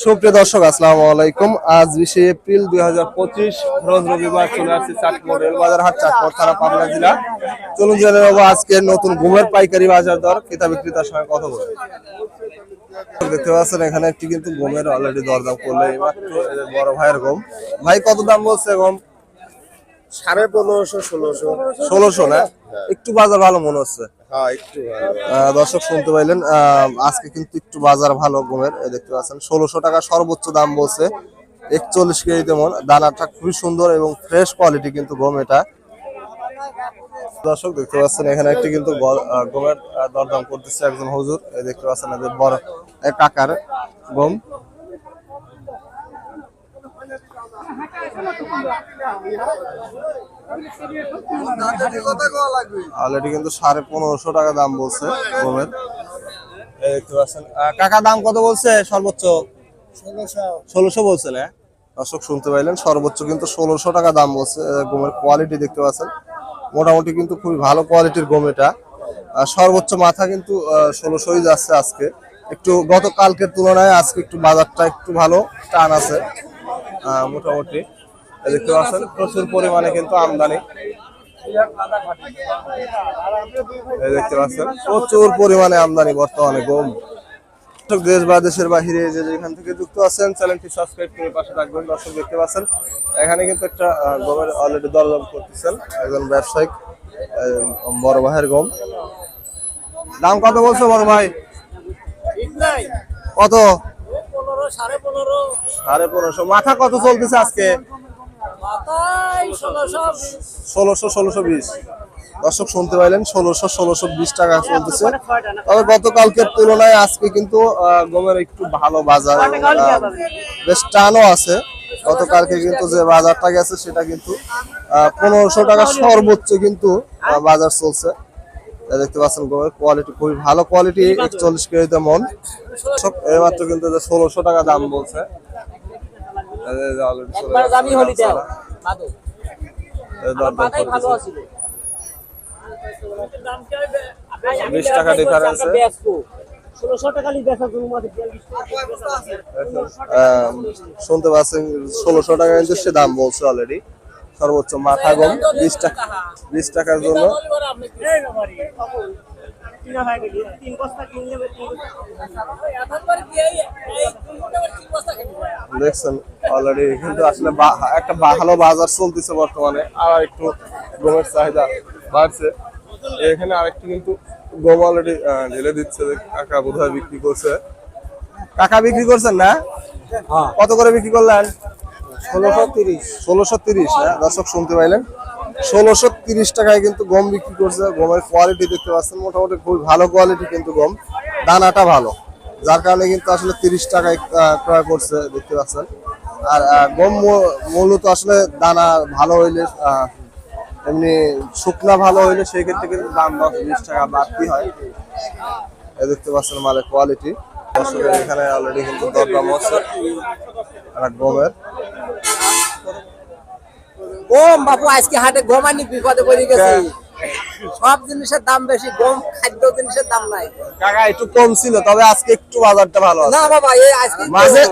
সুপ্রিয় দর্শক আসসালামু আলাইকুম। আজ 20 এপ্রিল 2025 রোজ রবিবার চলে আসছে চাটমোড় রেলবাজার হাট, চাটমোড় থানা, পাবনা জেলা। চলুন জেনে নেবো আজকের নতুন গমের পাইকারি বাজার দর, ক্রেতা বিক্রেতার সঙ্গে কথা বলবো। দেখতে পাচ্ছেন এখানে একটি কিন্তু গমের অলরেডি দরদাম করলে এইমাত্র বড় ভাইয়ের গম। ভাই কত দাম বলছে গম? 1500 1600 না? একটু বাজার ভালো মনে হচ্ছে। হ্যাঁ একটু দর্শক শুনতে পাইলেন, আজকে কিন্তু একটু বাজার ভালো গমের। দেখতে পাচ্ছেন 1600 টাকা সর্বোচ্চ দাম বলছে। 41 কেজিতে মন, দানাটা খুবই সুন্দর এবং ফ্রেশ কোয়ালিটি কিন্তু গম এটা। দর্শক দেখতে পাচ্ছেন এখানে একটি কিন্তু গমের দরদাম করতেছে একজন হুজুর। দেখতে পাচ্ছেন এদের বড় কাকার গম। অলরেডি কিন্তু 1550 টাকা দাম বলছে গমের। দেখতে পাচ্ছেন কাকা দাম কত বলছে? সর্বোচ্চ 1600 বলছে না? দর্শক শুনতে পাইলেন, সর্বোচ্চ কিন্তু 1600 টাকা দাম বলছে। গমের কোয়ালিটি দেখতে পাচ্ছেন মোটামুটি কিন্তু খুবই ভালো কোয়ালিটির গম এটা। সর্বোচ্চ মাথা কিন্তু 1600ই যাচ্ছে আজকে। একটু গতকালকের তুলনায় আজকে একটু বাজারটা একটু ভালো টান আছে মোটামুটি। দেখতে পাচ্ছেন প্রচুর পরিমাণে কিন্তু আমদানি। দেখতে পাচ্ছেন প্রচুর পরিমাণে আমদানি বর্তমানে গম। দেশ বা দেশের বাহিরে যে যেখান থেকে যুক্ত আছেন চ্যানেলটি সাবস্ক্রাইব করে পাশে থাকবেন। দর্শক দেখতে পাচ্ছেন এখানে কিন্তু একটা গমের অলরেডি দরদাম করতেছেন একজন ব্যবসায়িক, বড় ভাইয়ের গম। দাম কত বলছো বড় ভাই? কত? 1550। মাথা কত চলতেছে আজকে? 1600-1620। দর্শক শুনতে পাইলেন 1600-1620 টাকা চলতেছে। তবে গতকালকের তুলনায় আজকে কিন্তু গমের একটু ভালো বাজার, বেশ টানও আছে। গতকালকে কিন্তু যে বাজারটা গেছে সেটা কিন্তু 1500 টাকা সর্বোচ্চ কিন্তু বাজার চলছে। দেখতে পাচ্ছেন গমের কোয়ালিটি খুবই ভালো কোয়ালিটি, 41 কেজিতে মন। এইমাত্র কিন্তু 1600 টাকা দাম বলছে। 20 টাকা ডিফারেন্স। শুনতে পাচ্ছেন 1600 টাকা কিন্তু সে দাম বলছে অলরেডি। সর্বোচ্চ মাথা গম 20 টাকার জন্য। দেখছেন অলরেডি কিন্তু আসলে একটা ভালো বাজার চলতেছে বর্তমানে। আর একটু গমের চাহিদা বাড়ছে। এখানে আরেকটু কিন্তু গম অলরেডি ঢেলে দিচ্ছে। কাকা বোধহয় বিক্রি করছে। কাকা বিক্রি করছেন না? কত করে বিক্রি করলেন? 1630 না? দর্শক শুনতে পাইলেন 1630 টাকায় কিন্তু গম বিক্রি করছে। গমের কোয়ালিটি দেখতে পাচ্ছেন মোটামুটি খুবই ভালো কোয়ালিটি কিন্তু গম, দানাটা ভালো, যার কারণে কিন্তু আসলে 30 টাকায় ক্রয় করছে দেখতে পাচ্ছেন। আর গম মূলত আসলে দানা ভালো হইলে, এমনি শুকনা ভালো হইলে সেই ক্ষেত্রে কিন্তু দাম 10-20 টাকা বাড়তি হয়। দেখতে পাচ্ছেন মালের কোয়ালিটি। এখানে অলরেডি কিন্তু দরদাম হচ্ছে গমের। গম বাবু আজকে হাটে গম আনি বিপদে পড়ে গেছে। সব জিনিসের দাম বেশি, গম খাদ্য জিনিসের দাম নাই। কাকা একটু কম ছিল, তবে আজকে একটু বাজারটা ভালো আছে। না বাবা এই আজকে মাঝে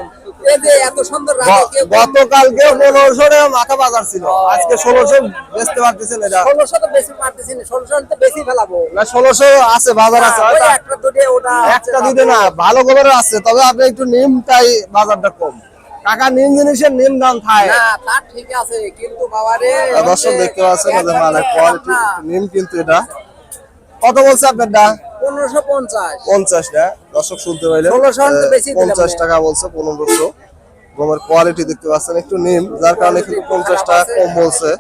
এই যে এত সুন্দর রাতে গতকালকে 1500 টাকা মাথা বাজার ছিল, আজকে 1600 বেচতে পারতেছেন। এটা 1600 তো বেশি পারতেছি না, 1600 তো বেশি ফেলাবো না। 1600 আছে বাজার আছে, ওই একটা দুটো ওটা একটা দুটো না, ভালো খবর আছে। তবে আপনি একটু নিম, তাই বাজারটা কম। কাকা নিম জিনিসের নিম দাম থাকে না, তা ঠিক আছে কিন্তু বাবা রে দর্শক দেখতে পাচ্ছেন এদের মালের কোয়ালিটি নিম কিন্তু। এটা কত বলছে আপনারটা? 1550 না? দর্শক শুনতে পাইলেন 50 টাকা বলছে। 1500 গমের কোয়ালিটি দেখতে পাচ্ছেন একটু নিম, যার কারণে কিন্তু 50 টাকা কম বলছে।